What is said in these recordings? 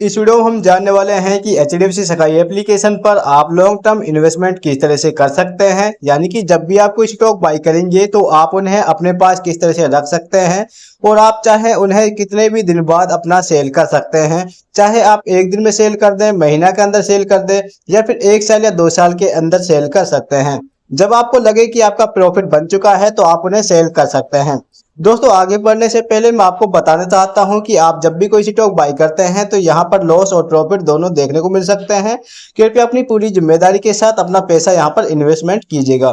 इस वीडियो में हम जानने वाले हैं कि एचडीएफसी स्काई एप्लीकेशन पर आप लॉन्ग टर्म इन्वेस्टमेंट किस तरह से कर सकते हैं। यानी कि जब भी आप कोई स्टॉक बाई करेंगे तो आप उन्हें अपने पास किस तरह से रख सकते हैं और आप चाहे उन्हें कितने भी दिन बाद अपना सेल कर सकते हैं। चाहे आप एक दिन में सेल कर दें, महीना के अंदर सेल कर दें या फिर 1 साल या 2 साल के अंदर सेल कर सकते हैं। जब आपको लगे कि आपका प्रॉफिट बन चुका है तो आप उन्हें सेल कर सकते हैं। दोस्तों, आगे बढ़ने से पहले मैं आपको बताना चाहता हूं कि आप जब भी कोई स्टॉक बाई करते हैं तो यहां पर लॉस और प्रॉफिट दोनों देखने को मिल सकते हैं। कृपया अपनी पूरी जिम्मेदारी के साथ अपना पैसा यहां पर इन्वेस्टमेंट कीजिएगा।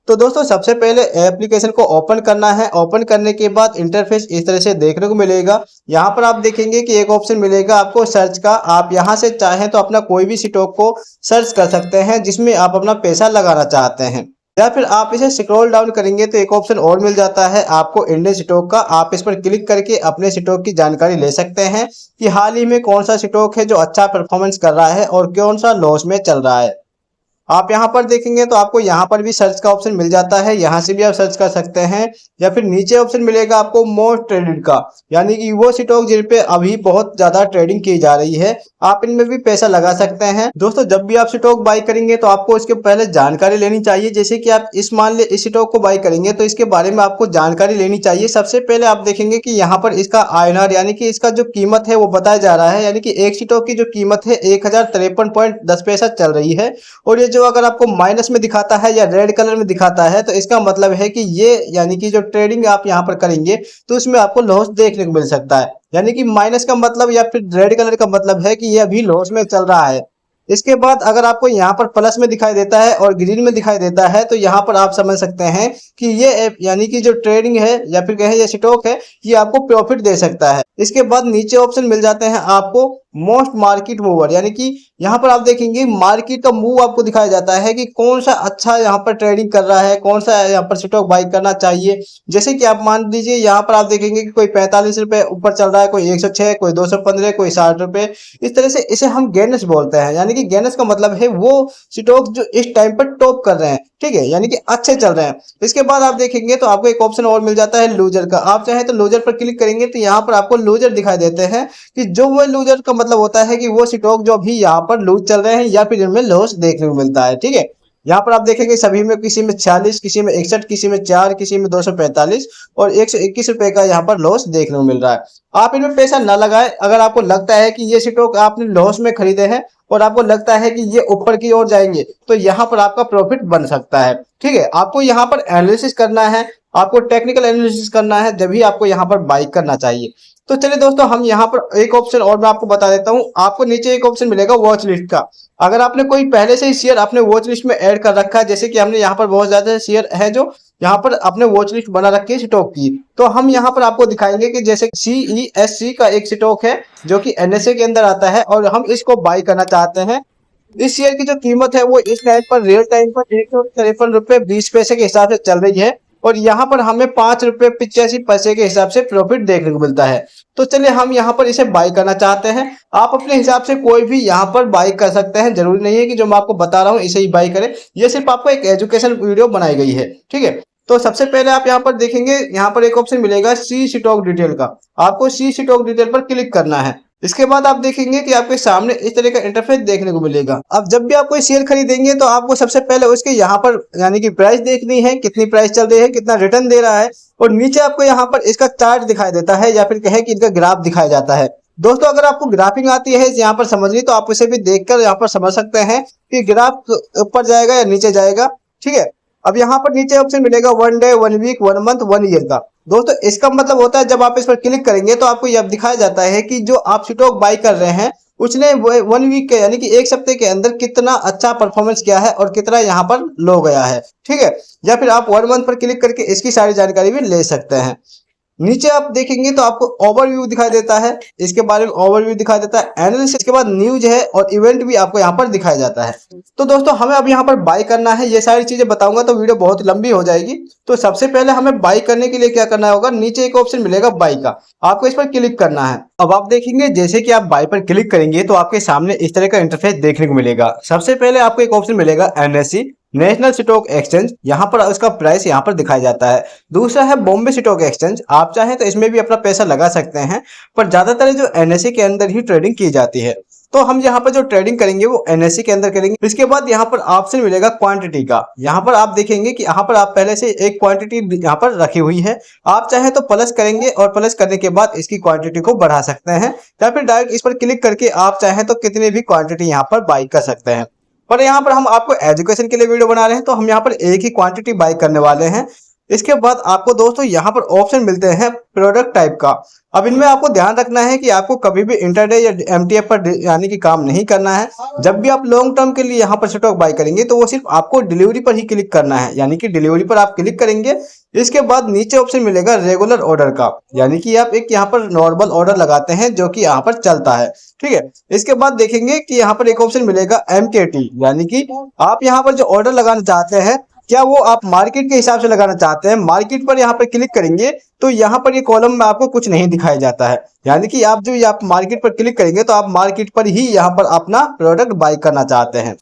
तो दोस्तों, सबसे पहले एप्लीकेशन को ओपन करना है। ओपन करने के बाद इंटरफेस इस तरह से देखने को मिलेगा। यहाँ पर आप देखेंगे कि एक ऑप्शन मिलेगा आपको सर्च का। आप यहाँ से चाहें तो अपना कोई भी स्टॉक को सर्च कर सकते हैं जिसमें आप अपना पैसा लगाना चाहते हैं, या फिर आप इसे स्क्रॉल डाउन करेंगे तो एक ऑप्शन और मिल जाता है आपको इंडियन स्टॉक का। आप इस पर क्लिक करके अपने स्टॉक की जानकारी ले सकते हैं कि हाल ही में कौन सा स्टॉक है जो अच्छा परफॉर्मेंस कर रहा है और कौन सा लॉस में चल रहा है। आप यहाँ पर देखेंगे तो आपको यहाँ पर भी सर्च का ऑप्शन मिल जाता है, यहाँ से भी आप सर्च कर सकते हैं। या फिर नीचे ऑप्शन मिलेगा आपको मोस्ट ट्रेडेड का, यानी कि वो स्टॉक जिन पे अभी बहुत ज्यादा ट्रेडिंग की जा रही है, आप इनमें भी पैसा लगा सकते हैं। दोस्तों, जब भी आप स्टॉक बाई करेंगे तो आपको इसके पहले जानकारी लेनी चाहिए। जैसे कि आप मान ले इस स्टॉक को बाई करेंगे तो इसके बारे में आपको जानकारी लेनी चाहिए। सबसे पहले आप देखेंगे कि यहाँ पर इसका INR यानी कि इसका जो कीमत है वो बताया जा रहा है। यानी कि एक स्टॉक की जो कीमत है 1053.10 चल रही है। और ये जो अगर आपको माइनस में दिखाता है या रेड कलर में दिखाता है तो इसका मतलब है कि ये यानी कि जो ट्रेडिंग आप यहाँ पर करेंगे तो उसमें आपको लॉस देखने को मिल सकता है। यानी कि माइनस का मतलब या फिर रेड कलर का मतलब है कि ये अभी लॉस में चल रहा है। इसके बाद अगर आपको यहाँ पर प्लस में दिखाई देता है और ग्रीन में दिखाई देता है तो यहाँ पर आप समझ सकते हैं कि ये ऐप यानी कि जो ट्रेडिंग है या फिर कहें ये स्टॉक है, ये आपको प्रॉफिट दे सकता है। इसके बाद नीचे ऑप्शन मिल जाते हैं आपको मोस्ट मार्केट मूवर, यानी कि यहाँ पर आप देखेंगे मार्केट का मूव आपको दिखाया जाता है कि कौन सा अच्छा यहाँ पर ट्रेडिंग कर रहा है, कौन सा यहाँ पर स्टॉक बाई करना चाहिए। जैसे कि आप मान लीजिए यहाँ पर आप देखेंगे कि कोई 45 रुपए ऊपर चल रहा है, कोई 106, कोई 215, कोई 60 रुपए। इस तरह से इसे हम गेनर्स बोलते हैं। यानी कि गेनर्स का मतलब है वो स्टॉक जो इस टाइम पर टॉप कर रहे हैं, ठीक है, यानी कि अच्छे चल रहे हैं। इसके बाद आप देखेंगे तो आपको एक ऑप्शन और मिल जाता है लूजर का। आप चाहे तो लूजर पर क्लिक करेंगे तो यहाँ पर आपको लूजर दिखाई देते हैं कि जो वो लूजर का मतलब होता है कि वो स्टॉक जो अभी यहाँ पर लूज चल रहे हैं या फिर इनमें लॉस देखने को मिलता है, ठीक है। यहाँ पर आप देखेंगे सभी में किसी में 46, किसी में 61, किसी में 4, किसी में 245 और 121 रुपए का यहाँ पर लॉस देखने को मिल रहा है। आप इनमें पैसा ना लगाए। अगर आपको लगता है कि ये स्टॉक आपने लॉस में खरीदे हैं और आपको लगता है कि ये ऊपर की ओर जाएंगे तो यहाँ पर आपका प्रॉफिट बन सकता है, ठीक है। आपको यहाँ पर एनालिसिस करना है, आपको टेक्निकल एनालिसिस करना है, जब भी आपको यहाँ पर बाई करना चाहिए। तो चलिए दोस्तों, हम यहाँ पर एक ऑप्शन और मैं आपको बता देता हूँ। आपको नीचे एक ऑप्शन मिलेगा वॉच लिस्ट का। अगर आपने कोई पहले से ही शेयर अपने वॉच लिस्ट में ऐड कर रखा है, जैसे कि हमने यहाँ पर बहुत ज्यादा शेयर है जो यहाँ पर अपने वॉच लिस्ट बना रखी है स्टॉक की, तो हम यहाँ पर आपको दिखाएंगे कि जैसे CESC का एक स्टॉक है जो कि NSE के अंदर आता है और हम इसको बाई करना चाहते हैं। इस शेयर की जो कीमत है वो इस टाइम पर रियल टाइम पर 153 रुपए 20 पैसे के हिसाब से चल रही है और यहाँ पर हमें 5 रुपए 85 पैसे के हिसाब से प्रॉफिट देखने को मिलता है। तो चलिए हम यहाँ पर इसे बाई करना चाहते हैं। आप अपने हिसाब से कोई भी यहाँ पर बाई कर सकते हैं, जरूरी नहीं है कि जो मैं आपको बता रहा हूँ इसे ही बाई करें। ये सिर्फ आपको एक एजुकेशन वीडियो बनाई गई है, ठीक है। तो सबसे पहले आप यहाँ पर देखेंगे, यहाँ पर एक ऑप्शन मिलेगा सी स्टॉक डिटेल का। आपको सी स्टॉक डिटेल पर क्लिक करना है। इसके बाद आप देखेंगे कि आपके सामने इस तरह का इंटरफेस देखने को मिलेगा। अब जब भी आप कोई शेयर खरीदेंगे तो आपको सबसे पहले उसके यहाँ पर यानी कि प्राइस देखनी है, कितनी प्राइस चल रही है, कितना रिटर्न दे रहा है। और नीचे आपको यहाँ पर इसका चार्ट दिखाई देता है या फिर कहे कि इनका ग्राफ दिखाया जाता है। दोस्तों, अगर आपको ग्राफिंग आती है यहाँ पर समझनी तो आप उसे भी देखकर यहाँ पर समझ सकते हैं कि ग्राफ ऊपर जाएगा या नीचे जाएगा, ठीक है। अब यहाँ पर नीचे ऑप्शन मिलेगा 1 डे, 1 वीक, 1 मंथ, 1 ईयर का। दोस्तों, इसका मतलब होता है जब आप इस पर क्लिक करेंगे तो आपको यह दिखाया जाता है कि जो आप स्टॉक बाई कर रहे हैं उसने 1 वीक के यानी कि एक सप्ताह के अंदर कितना अच्छा परफॉर्मेंस किया है और कितना यहाँ पर लो गया है, ठीक है। या फिर आप 1 मंथ पर क्लिक करके इसकी सारी जानकारी भी ले सकते हैं। नीचे आप देखेंगे तो आपको ओवरव्यू दिखाई देता है, इसके बारे में ओवरव्यू दिखाई देता है, एनालिसिस के बाद न्यूज है और इवेंट भी आपको यहाँ पर दिखाया जाता है। तो दोस्तों, हमें अब यहाँ पर बाई करना है। ये सारी चीजें बताऊंगा तो वीडियो बहुत लंबी हो जाएगी। तो सबसे पहले हमें बाई करने के लिए क्या करना होगा, नीचे एक ऑप्शन मिलेगा बाई का, आपको इस पर क्लिक करना है। अब आप देखेंगे जैसे कि आप बाई पर क्लिक करेंगे तो आपके सामने इस तरह का इंटरफेस देखने को मिलेगा। सबसे पहले आपको एक ऑप्शन मिलेगा NSE। नेशनल स्टॉक एक्सचेंज, यहाँ पर उसका प्राइस यहाँ पर दिखाया जाता है। दूसरा है बॉम्बे स्टॉक एक्सचेंज, आप चाहें तो इसमें भी अपना पैसा लगा सकते हैं, पर ज्यादातर जो एनएसई के अंदर ही ट्रेडिंग की जाती है। तो हम यहाँ पर जो ट्रेडिंग करेंगे वो एनएसई के अंदर करेंगे। इसके बाद यहाँ पर ऑप्शन मिलेगा क्वांटिटी का। यहाँ पर आप देखेंगे कि यहाँ पर आप पहले से एक क्वांटिटी यहाँ पर रखी हुई है, आप चाहे तो प्लस करेंगे और प्लस करने के बाद इसकी क्वांटिटी को बढ़ा सकते हैं, या फिर डायरेक्ट इस पर क्लिक करके आप चाहें तो कितनी भी क्वांटिटी यहाँ पर बाई कर सकते हैं। पर यहाँ पर हम आपको एजुकेशन के लिए वीडियो बना रहे हैं, तो हम यहाँ पर एक ही क्वांटिटी बाई करने वाले हैं। इसके बाद आपको दोस्तों यहाँ पर ऑप्शन मिलते हैं प्रोडक्ट टाइप का। अब इनमें आपको ध्यान रखना है कि आपको कभी भी इंटरडे या एमटीएफ पर यानी कि काम नहीं करना है। जब भी आप लॉन्ग टर्म के लिए यहाँ पर स्टॉक बाय करेंगे तो वो सिर्फ आपको डिलीवरी पर ही क्लिक करना है, यानी कि डिलीवरी पर आप क्लिक करेंगे। इसके बाद नीचे ऑप्शन मिलेगा रेगुलर ऑर्डर का, यानी कि आप एक यहाँ पर नॉर्मल ऑर्डर लगाते हैं जो कि यहाँ पर चलता है, ठीक है। इसके बाद देखेंगे कि यहाँ पर एक ऑप्शन मिलेगा एमकेटी, यानी कि आप यहाँ पर जो ऑर्डर लगाना चाहते हैं क्या वो आप मार्केट के हिसाब से लगाना चाहते हैं। मार्केट पर यहाँ पर क्लिक करेंगे तो यहाँ पर ये कॉलम में आपको कुछ नहीं दिखाया जाता है, यानी कि आप जो आप मार्केट पर क्लिक करेंगे तो आप मार्केट पर ही यहाँ पर अपना प्रोडक्ट बाय करना चाहते हैं।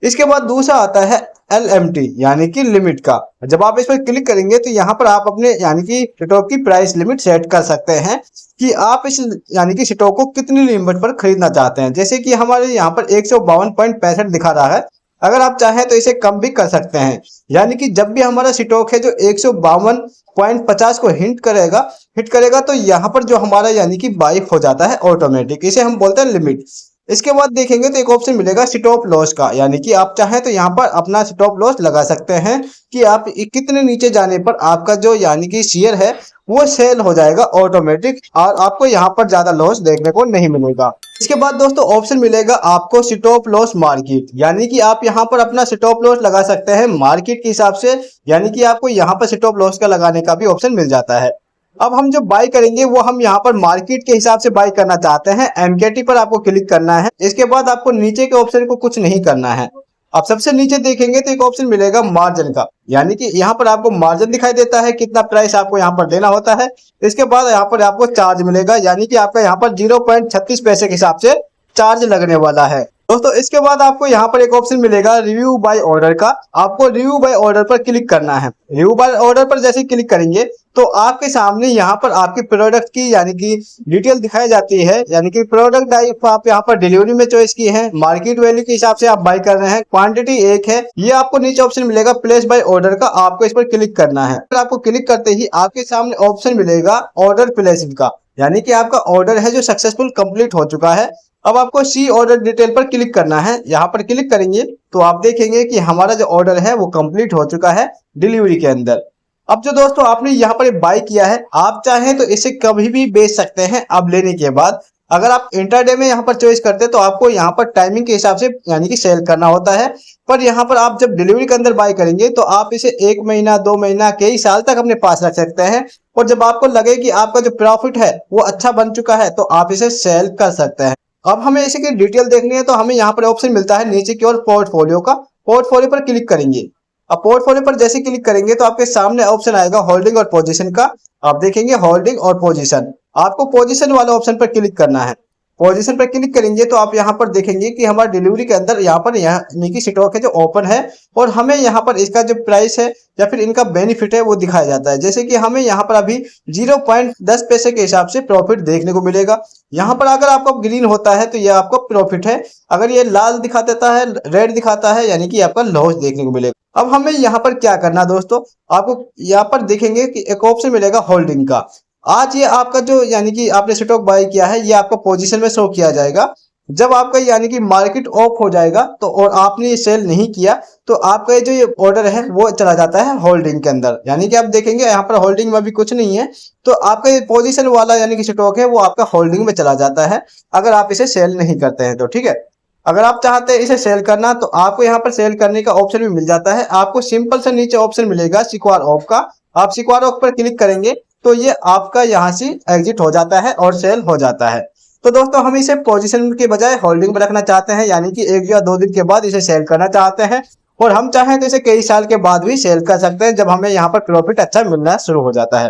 इसके बाद दूसरा आता है LMT, यानी कि लिमिट का। जब आप इस पर क्लिक करेंगे तो यहाँ पर आप अपने यानी कि स्टॉक की प्राइस लिमिट सेट कर सकते हैं कि आप इस यानी कि स्टॉक को कितनी लिमिट पर खरीदना चाहते हैं। जैसे कि हमारे यहाँ पर 152.65 दिखा रहा है, अगर आप चाहें तो इसे कम भी कर सकते हैं, यानी कि जब भी हमारा स्टॉक है जो 152.50 को हिट करेगा तो यहाँ पर जो हमारा यानी कि बाई हो जाता है ऑटोमेटिक, इसे हम बोलते हैं लिमिट। इसके बाद देखेंगे तो एक ऑप्शन मिलेगा स्टॉप लॉस का, यानी कि आप चाहें तो यहाँ पर अपना स्टॉप लॉस लगा सकते हैं कि आप कितने नीचे जाने पर आपका जो यानी कि शेयर है वो सेल हो जाएगा ऑटोमेटिक और आपको यहाँ पर ज्यादा लॉस देखने को नहीं मिलेगा। इसके बाद दोस्तों ऑप्शन मिलेगा आपको स्टॉप लॉस मार्केट, यानी कि आप यहाँ पर अपना स्टॉप लॉस लगा सकते हैं मार्केट के हिसाब से, यानी कि आपको यहाँ पर स्टॉप लॉस का लगाने का भी ऑप्शन मिल जाता है। अब हम जो बाय करेंगे वो हम यहाँ पर मार्केट के हिसाब से बाय करना चाहते हैं, एमकेटी पर आपको क्लिक करना है। इसके बाद आपको नीचे के ऑप्शन को कुछ नहीं करना है। अब सबसे नीचे देखेंगे तो एक ऑप्शन मिलेगा मार्जिन का, यानी कि यहाँ पर आपको मार्जिन दिखाई देता है, कितना प्राइस आपको यहाँ पर देना होता है। इसके बाद यहाँ पर आपको चार्ज मिलेगा, यानी कि आपका यहाँ पर 0.36 पैसे के हिसाब से चार्ज लगने वाला है दोस्तों। इसके बाद आपको यहाँ पर एक ऑप्शन मिलेगा रिव्यू बाय ऑर्डर का, आपको रिव्यू बाय ऑर्डर पर क्लिक करना है। रिव्यू बाय ऑर्डर पर जैसे क्लिक करेंगे तो आपके सामने यहाँ पर आपके प्रोडक्ट की यानी कि डिटेल दिखाई जाती है, यानी कि प्रोडक्ट टाइप आप यहाँ पर डिलीवरी में चॉइस की है, मार्केट वैल्यू के हिसाब से आप बाय कर रहे हैं, क्वांटिटी एक है। ये आपको नीचे ऑप्शन मिलेगा प्लेस बाय ऑर्डर का, आपको इस पर क्लिक करना है। फिर आपको क्लिक करते ही आपके सामने ऑप्शन मिलेगा ऑर्डर प्लेसिंग का, यानी कि आपका ऑर्डर है जो सक्सेसफुल कंप्लीट हो चुका है। अब आपको सी ऑर्डर डिटेल पर क्लिक करना है। यहाँ पर क्लिक करेंगे तो आप देखेंगे कि हमारा जो ऑर्डर है वो कंप्लीट हो चुका है डिलीवरी के अंदर। अब जो दोस्तों आपने यहाँ पर बाय किया है, आप चाहें तो इसे कभी भी बेच सकते हैं। अब लेने के बाद अगर आप इंटरडे में यहाँ पर चॉइस करते हैं तो आपको यहाँ पर टाइमिंग के हिसाब से यानी कि सेल करना होता है, पर यहाँ पर आप जब डिलीवरी के अंदर बाय करेंगे तो आप इसे 1 महीना 2 महीना कई साल तक अपने पास रख सकते हैं। और जब आपको लगे कि आपका जो प्रॉफिट है वो अच्छा बन चुका है तो आप इसे सेल कर सकते हैं। अब हमें इसी की डिटेल देखनी है तो हमें यहाँ पर ऑप्शन मिलता है नीचे की ओर पोर्टफोलियो का, पोर्टफोलियो पर क्लिक करेंगे। अब पोर्टफोलियो पर जैसे क्लिक करेंगे तो आपके सामने ऑप्शन आएगा होल्डिंग और पोजीशन का। आप देखेंगे होल्डिंग और पोजीशन, आपको पोजीशन वाले ऑप्शन पर क्लिक करना है। पोजीशन पर क्लिक करेंगे तो आप यहाँ पर देखेंगे कि हमारा डिलीवरी के अंदर यहाँ पर यानी स्टॉक है जो ओपन है और हमें यहाँ पर इसका जो प्राइस है या फिर इनका बेनिफिट है वो दिखाया जाता है। जैसे कि हमें यहाँ पर अभी 0.10 पैसे के हिसाब से प्रॉफिट देखने को मिलेगा। यहाँ पर अगर आपको ग्रीन होता है तो यह आपको प्रॉफिट है, अगर ये लाल दिखा देता है, रेड दिखाता है, यानी कि आपका लॉस देखने को मिलेगा। अब हमें यहाँ पर क्या करना दोस्तों, आपको यहाँ पर देखेंगे कि एक ऑप्शन मिलेगा होल्डिंग का। आज ये आपका जो यानी कि आपने स्टॉक बाय किया है ये आपका पोजीशन में शो किया जाएगा। जब आपका यानी कि मार्केट ऑफ हो जाएगा तो और आपने ये सेल नहीं किया तो आपका जो ये ऑर्डर है वो चला जाता है होल्डिंग के अंदर, यानी कि आप देखेंगे यहाँ पर होल्डिंग में भी कुछ नहीं है तो आपका ये पोजीशन वाला यानी कि स्टॉक है वो आपका होल्डिंग में चला जाता है अगर आप इसे सेल नहीं करते हैं तो, ठीक है। अगर आप चाहते हैं इसे सेल करना तो आपको यहाँ पर सेल करने का ऑप्शन भी मिल जाता है। आपको सिंपल से नीचे ऑप्शन मिलेगा सिक्योर ऑफ का, आप सिक्योर ऑफ पर क्लिक करेंगे तो ये आपका यहाँ से एग्जिट हो जाता है और सेल हो जाता है। तो दोस्तों हम इसे पोजीशन के बजाय होल्डिंग में रखना चाहते हैं, यानी कि 1 या 2 दिन के बाद इसे सेल करना चाहते हैं और हम चाहें तो इसे कई साल के बाद भी सेल कर सकते हैं जब हमें यहाँ पर प्रॉफिट अच्छा मिलना शुरू हो जाता है।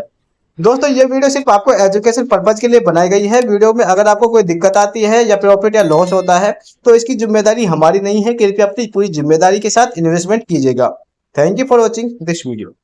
दोस्तों ये वीडियो सिर्फ आपको एजुकेशन पर्पज के लिए बनाई गई है। वीडियो में अगर आपको कोई दिक्कत आती है या प्रॉफिट या लॉस होता है तो इसकी जिम्मेदारी हमारी नहीं है। कृपया अपनी पूरी जिम्मेदारी के साथ इन्वेस्टमेंट कीजिएगा। Thank you for watching this video.